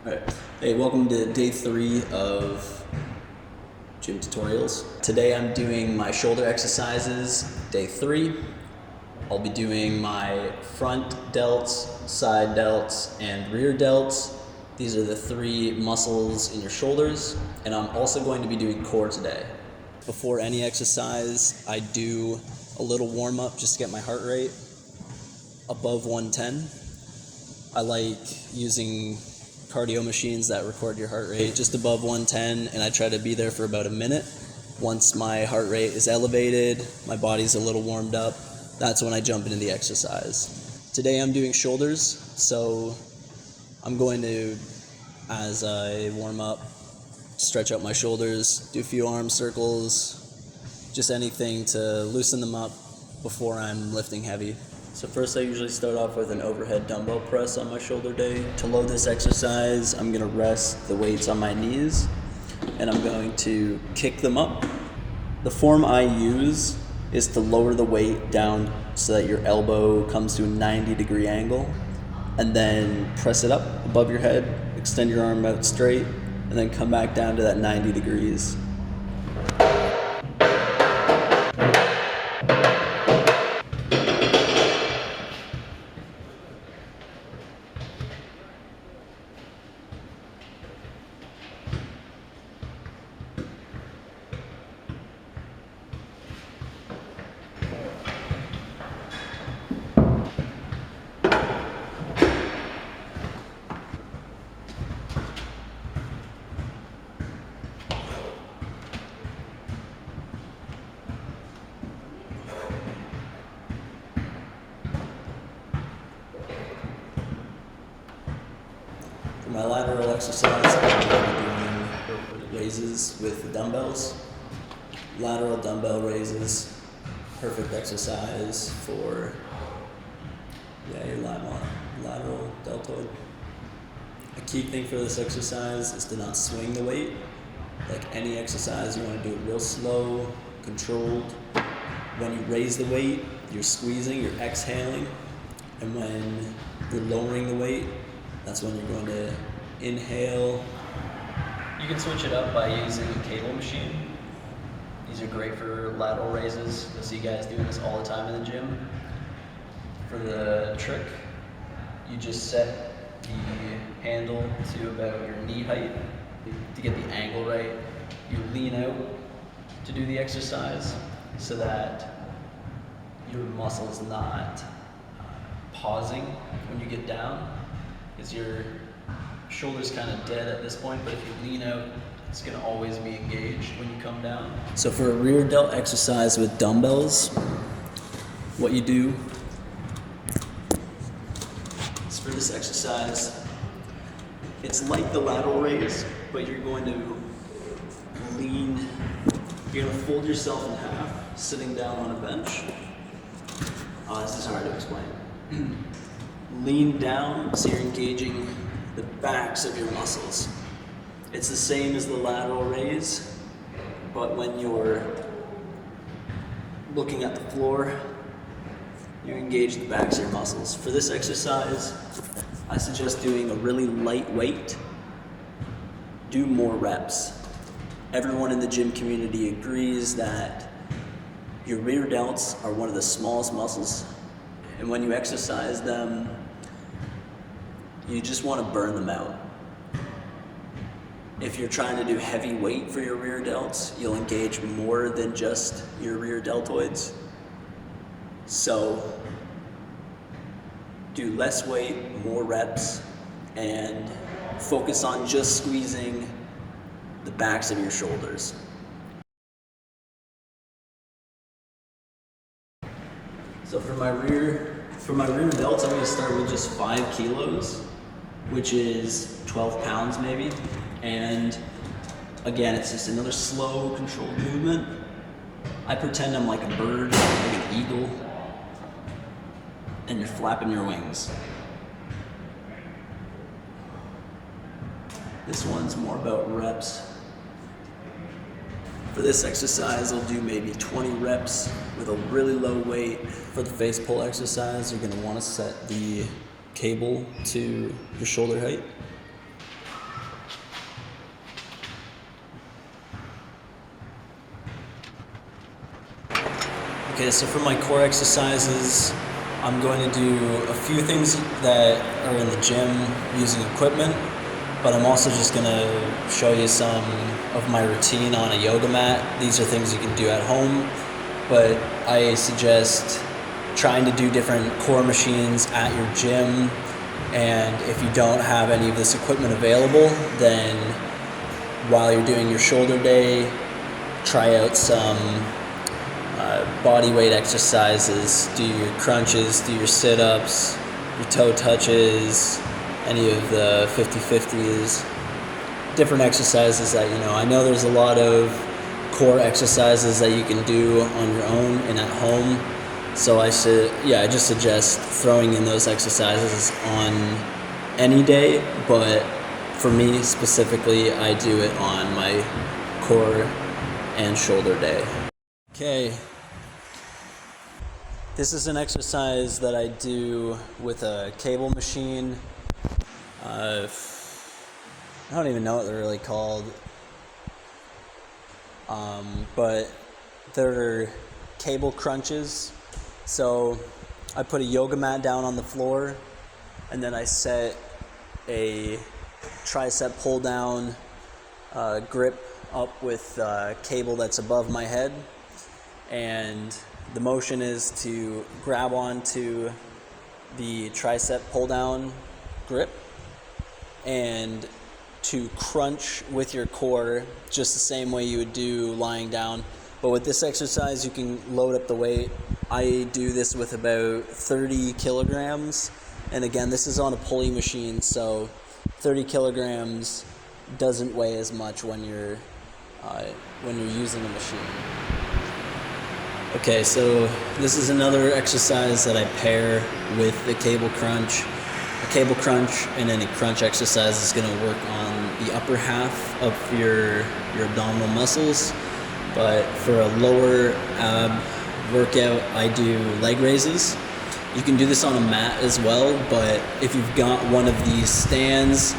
Alright. Hey, welcome to day 3 of gym tutorials. Today I'm doing my shoulder exercises, day 3. I'll be doing my front delts, side delts, and rear delts. These are the 3 muscles in your shoulders, and I'm also going to be doing core today. Before any exercise, I do a little warm up just to get my heart rate above 110. I like using cardio machines that record your heart rate just above 110, and I try to be there for about a minute. Once my heart rate is elevated, my body's a little warmed up, that's when I jump into the exercise. Today I'm doing shoulders, so I'm going to, as I warm up, stretch out my shoulders, do a few arm circles, just anything to loosen them up before I'm lifting heavy. So first I usually start off with an overhead dumbbell press on my shoulder day. To load this exercise, I'm gonna rest the weights on my knees and I'm going to kick them up. The form I use is to lower the weight down so that your elbow comes to a 90-degree angle, and then press it up above your head, extend your arm out straight, and then come back down to that 90 degrees. For my lateral exercise, I'm doing raises with the dumbbells. Lateral dumbbell raises, perfect exercise for your lateral deltoid. A key thing for this exercise is to not swing the weight. Like any exercise, you want to do it real slow, controlled. When you raise the weight, you're squeezing, you're exhaling, and when you're lowering the weight, that's when you're going to inhale. You can switch it up by using a cable machine. These are great for lateral raises. You'll see guys doing this all the time in the gym. For the trick, you just set the handle to about your knee height. To get the angle right, you lean out to do the exercise so that your muscle's not pausing when you get down, because your shoulder's kind of dead at this point, but if you lean out, it's going to always be engaged when you come down. So for a rear delt exercise with dumbbells, what you do is, for this exercise, it's like the lateral raise, but you're going to lean, you're going to fold yourself in half, sitting down on a bench. This is hard to explain. Lean down so you're engaging the backs of your muscles. It's the same as the lateral raise, but when you're looking at the floor, you engage the backs of your muscles. For this exercise, I suggest doing a really light weight. Do more reps. Everyone in the gym community agrees that your rear delts are one of the smallest muscles, and when you exercise them, you just want to burn them out. If you're trying to do heavy weight for your rear delts, you'll engage more than just your rear deltoids. So do less weight, more reps, and focus on just squeezing the backs of your shoulders. So for my rear delts, I'm going to start with just 5 kilos, which is 12 pounds maybe. And again, it's just another slow, controlled movement. I pretend I'm like a bird, like an eagle, and you're flapping your wings. This one's more about reps. For this exercise, I'll do maybe 20 reps with a really low weight. For the face pull exercise, you're going to want to set the cable to your shoulder height. Okay, so for my core exercises, I'm going to do a few things that are in the gym using equipment, but I'm also just going to show you some of my routine on a yoga mat. These are things you can do at home, but I suggest trying to do different core machines at your gym, and if you don't have any of this equipment available, then while you're doing your shoulder day, try out some body weight exercises. Do your crunches, do your sit-ups, your toe touches, any of the 50-50s, different exercises that, I know there's a lot of core exercises that you can do on your own and at home. So I just suggest throwing in those exercises on any day, but for me specifically, I do it on my core and shoulder day. Okay. This is an exercise that I do with a cable machine. I don't even know what they're really called. But they're cable crunches. So I put a yoga mat down on the floor, and then I set a tricep pull down grip up with cable that's above my head, and the motion is to grab onto the tricep pull down grip and to crunch with your core just the same way you would do lying down. But with this exercise, you can load up the weight. I do this with about 30 kilograms. And again, this is on a pulley machine, so 30 kilograms doesn't weigh as much when you're using a machine. Okay, so this is another exercise that I pair with the cable crunch. A cable crunch and any crunch exercise is going to work on the upper half of your abdominal muscles. But for a lower ab workout, I do leg raises. You can do this on a mat as well, but if you've got one of these stands,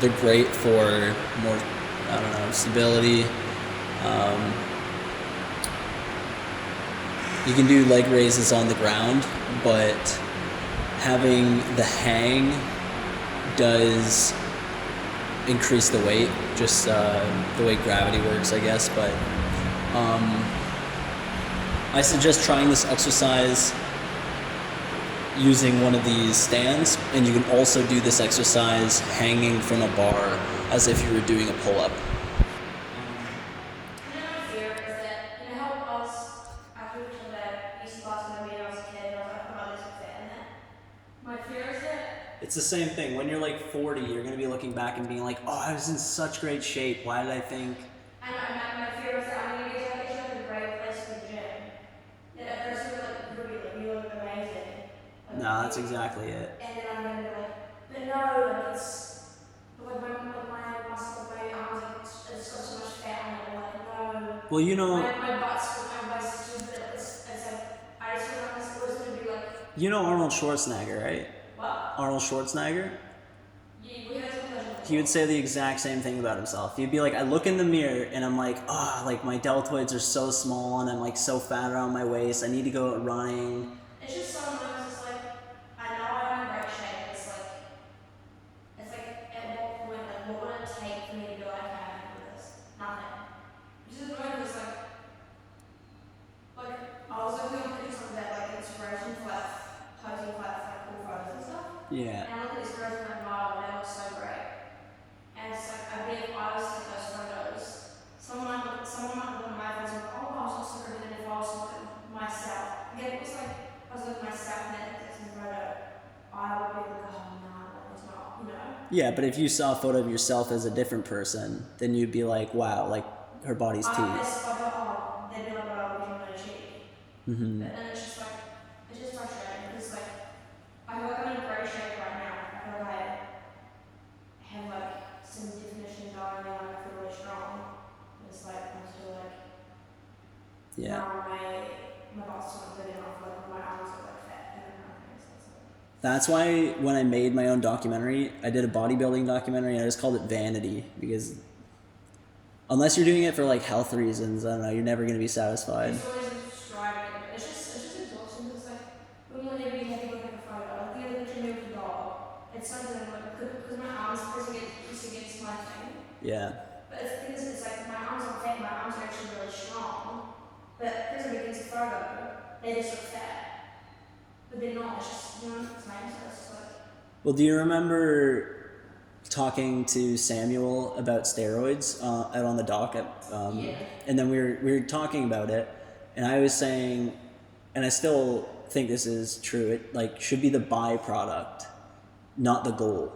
they're great for more, stability. You can do leg raises on the ground, but having the hang does increase the weight, just the way gravity works, I guess. But I suggest trying this exercise using one of these stands, and you can also do this exercise hanging from a bar as if you were doing a pull-up. It's the same thing. When you're like 40, you're going to be looking back and being like, oh, I was in such great shape. Why did I think? I know, my fear was that I'm going to get to a great place for the gym. And at first you look amazing. No, that's exactly it. And then I'm going to be like, but no, like it's, like my muscle, my arms, it's got so much fat on it. I'm like, no. Well, my waist is too big. It's like, I just feel like it's always going to be like. You know Arnold Schwarzenegger, right? What? Arnold Schwarzenegger? Yeah, he would say the exact same thing about himself. He'd be like, I look in the mirror and I'm like, oh, like my deltoids are so small and I'm like so fat around my waist. I need to go out running. It's just sometimes it's like, I know I'm in great shape. It's like at what point, like what would it take for me to be like, okay, I can do this? Nothing. Which is annoying because like I was looking at pictures of that like inspiration for like posing for like cool photos and stuff. Yeah. And I look at these girls and I'm like, wow, they look so great. And it's like, I bet if I was to take those photos, someone might look at my photos and go, oh wow, I was so good. And if I was to look at myself, again, it was like, I was looking at myself in that existing photo, I would be like, oh no, it's not, Yeah, but if you saw a photo of yourself as a different person, then you'd be like, wow, like her body's teeth. They'd be like, oh, what are we trying to achieve? Mm-hmm. And it's just like, it's just frustrating because like, I feel like I'm in great shape right now. I feel like I have like some definition going and like I feel really strong. It's like I'm still like, yeah. Now my body's not good enough. Like my arms are like fat and everything. So it's like, That's why when I made my own documentary, I did a bodybuilding documentary and I just called it Vanity because Unless you're doing it for like health reasons, I don't know, you're never gonna be satisfied. It's always striving, but it's just exhausting because like whenever you have to look at a photo, like the other picture of the dog, it's something like because my arms pressing against my thing. Yeah. But the thing is, it's like my arms aren't fat, my arms are actually really strong. But pressing against the photo, they just look fat. But they're not. It's just it's nice. So it's like. Well, do you remember talking to Samuel about steroids out on the dock Yeah. and then we were talking about it, and I was saying, and I still think this is true, it like should be the byproduct, not the goal.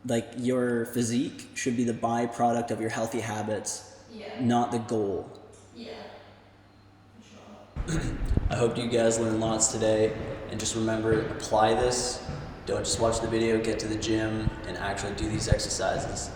Like your physique should be the byproduct of your healthy habits, Yeah. not the goal. Yeah. For sure. I hope you guys learned lots today, and just remember, apply this. Don't just watch the video, get to the gym, and actually do these exercises.